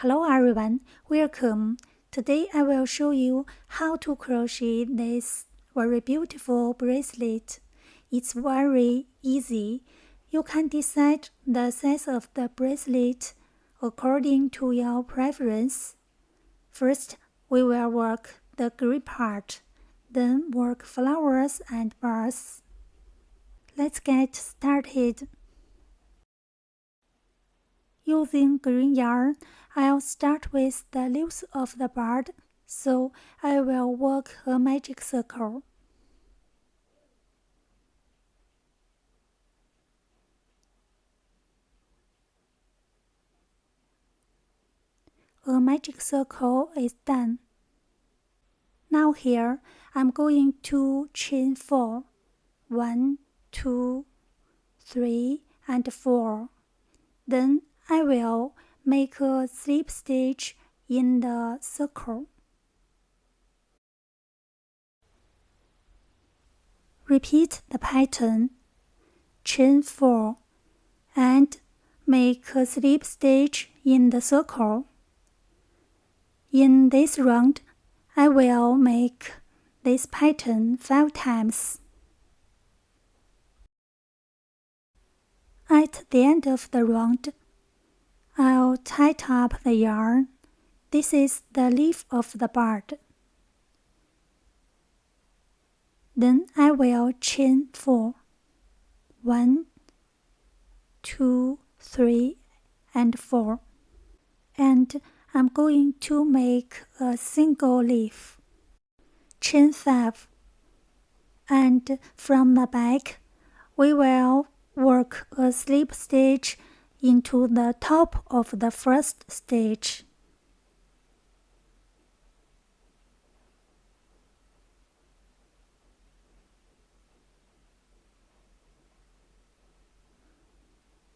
Hello everyone, welcome. Today I will show you how to crochet this very beautiful bracelet. It's very easy. You can decide the size of the bracelet according to your preference. First, we will work the green part, then work flowers and bars. Let's get started. Using green yarn, I'll start with the leaves of the bird, so I will work a magic circle. A magic circle is done. Now here, I'm going to chain 4. 1, 2, 3, and 4. Then I will make a slip stitch in the circle. Repeat the pattern. Chain 4 and make a slip stitch in the circle. In this round, I will make this pattern 5 times. At the end of the round, I'll tie up the yarn. This is the leaf of the bird. Then I will chain 4. 1, 2, 3, and 4. And I'm going to make a single leaf. Chain 5. And from the back, we will work a slip stitch into the top of the first stitch.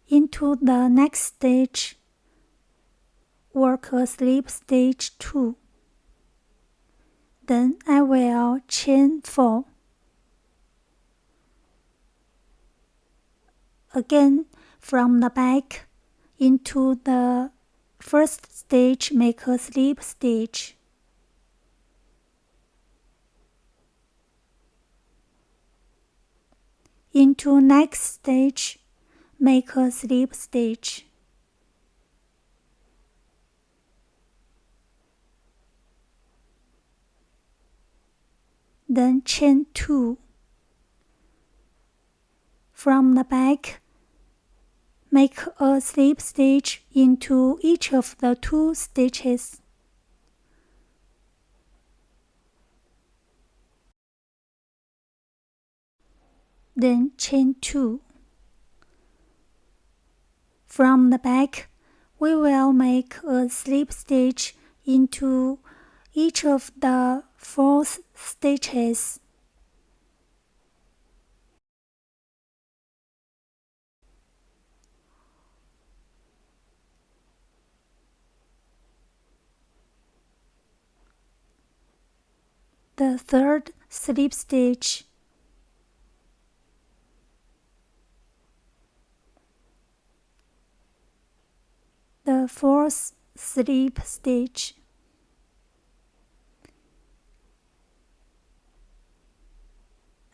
Into the next stitch, work a slip stitch 2. Then I will chain 4. Again, from the back, into the first stitch, make a slip stitch. Into next stitch, make a slip stitch. Then chain 2. From the back, make a slip stitch into each of the 2 stitches. Then chain 2. From the back, we will make a slip stitch into each of the 4 stitches. The third slip stitch. The fourth slip stitch.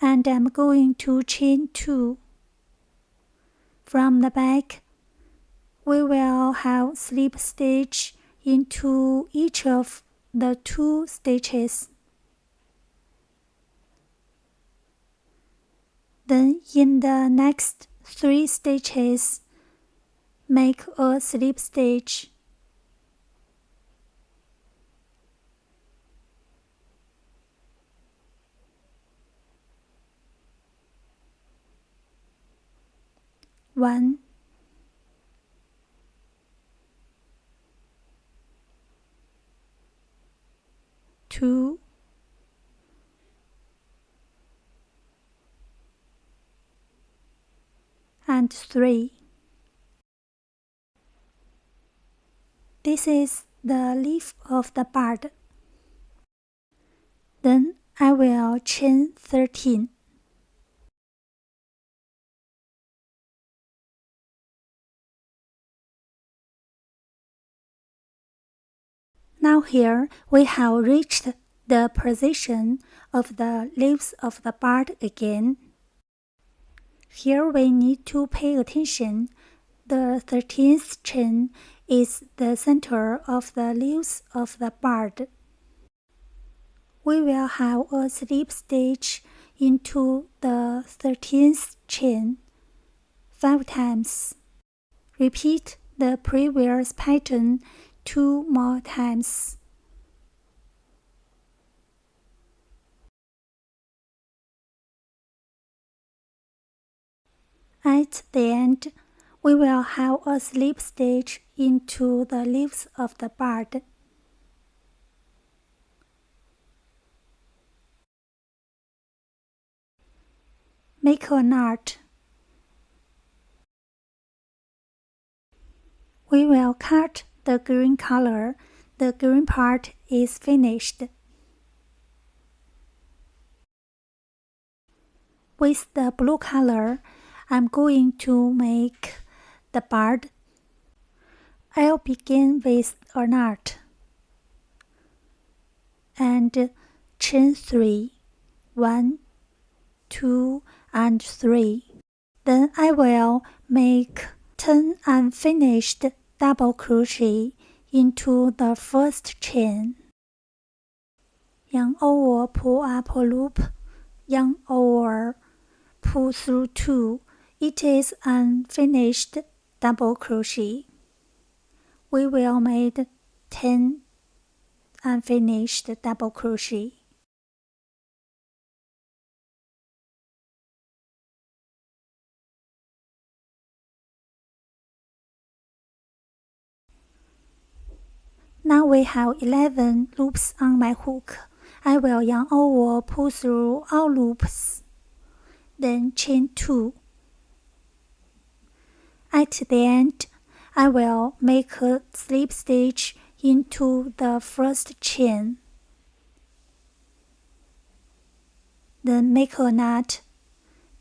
And I'm going to chain 2. From the back, we will have slip stitch into each of the 2 stitches. Then in the next 3 stitches, make a slip stitch. One, 2, and 3. This is the leaf of the bird. Then I will chain 13. Now here we have reached the position of the leaves of the bud again. Here we need to pay attention. The 13th chain is the center of the leaves of the bud. We will have a slip stitch into the 13th chain 5 times. Repeat the previous pattern 2 more times. At the end, we will have a slip stitch into the leaves of the bud. Make a knot. We will cut the green color. The green part is finished. With the blue color, I'm going to make the bud. I'll begin with a knot and chain 3, 1, 2, and 3. Then I will make 10 unfinished double crochet into the first chain. Yarn over, pull up a loop, yarn over, pull through 2. It is unfinished double crochet. We will make 10 unfinished double crochet. Now we have 11 loops on my hook. I will yarn over, pull through all loops, then chain 2. At the end, I will make a slip stitch into the first chain. Then make a knot.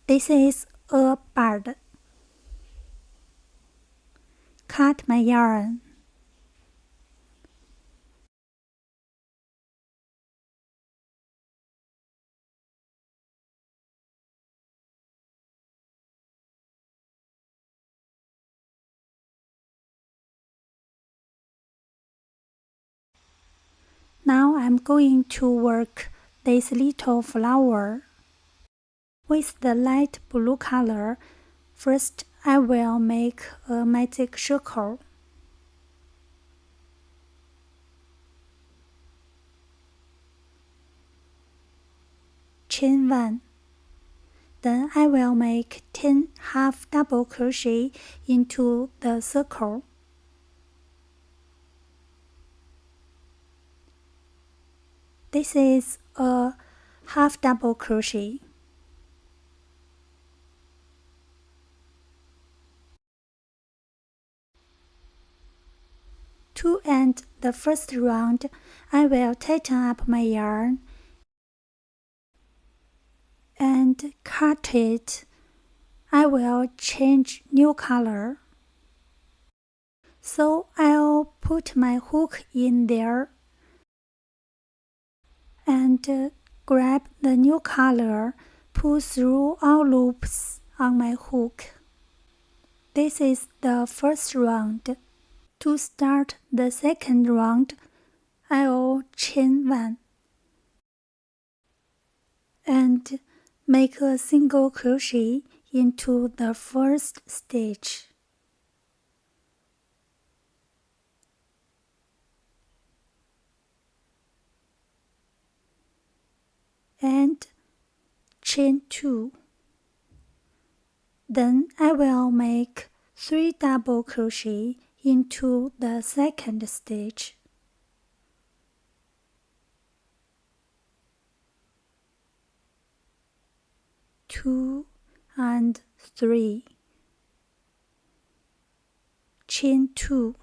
This is a bud. Cut my yarn. Now I'm going to work this little flower. With the light blue color, first I will make a magic circle. Chain 1. Then I will make 10 half double crochet into the circle. This is a half double crochet. To end the first round, I will tighten up my yarn and cut it. I will change new color. So I'll put my hook in there and grab the new color, pull through all loops on my hook. This is the first round. To start the second round, I'll chain 1 and make a single crochet into the first stitch. And chain 2. Then I will make 3 double crochet into the second stitch. 2 and 3. Chain 2.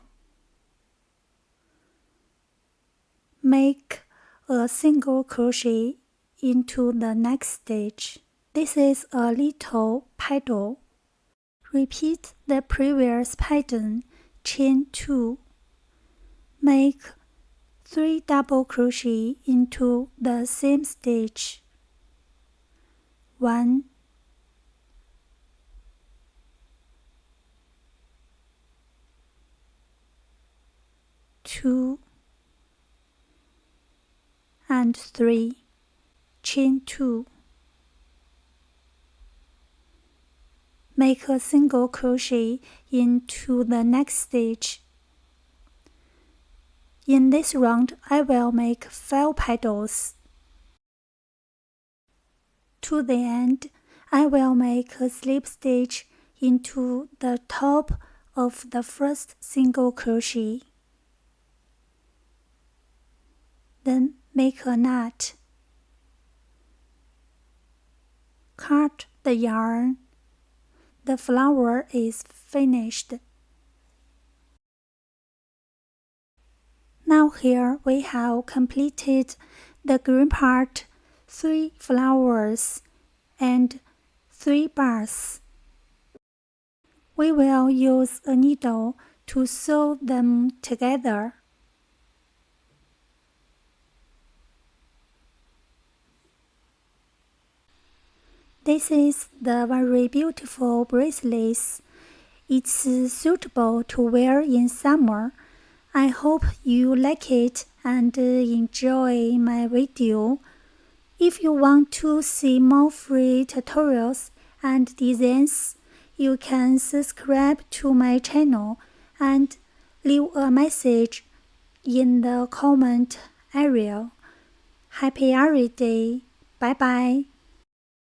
Make a single crochet into the next stitch. This is a little petal. Repeat the previous pattern. Chain 2. Make 3 double crochet into the same stitch. 1, 2, and 3. Chain 2. Make a single crochet into the next stitch. In this round, I will make 5 petals. To the end, I will make a slip stitch into the top of the first single crochet. Then make a knot. Cut the yarn. The flower is finished. Now here we have completed the green part, 3 flowers and 3 bars. We will use a needle to sew them together. This is the very beautiful bracelet. It's suitable to wear in summer. I hope you like it and enjoy my video. If you want to see more free tutorials and designs, you can subscribe to my channel and leave a message in the comment area. Happy Art Day! Bye bye!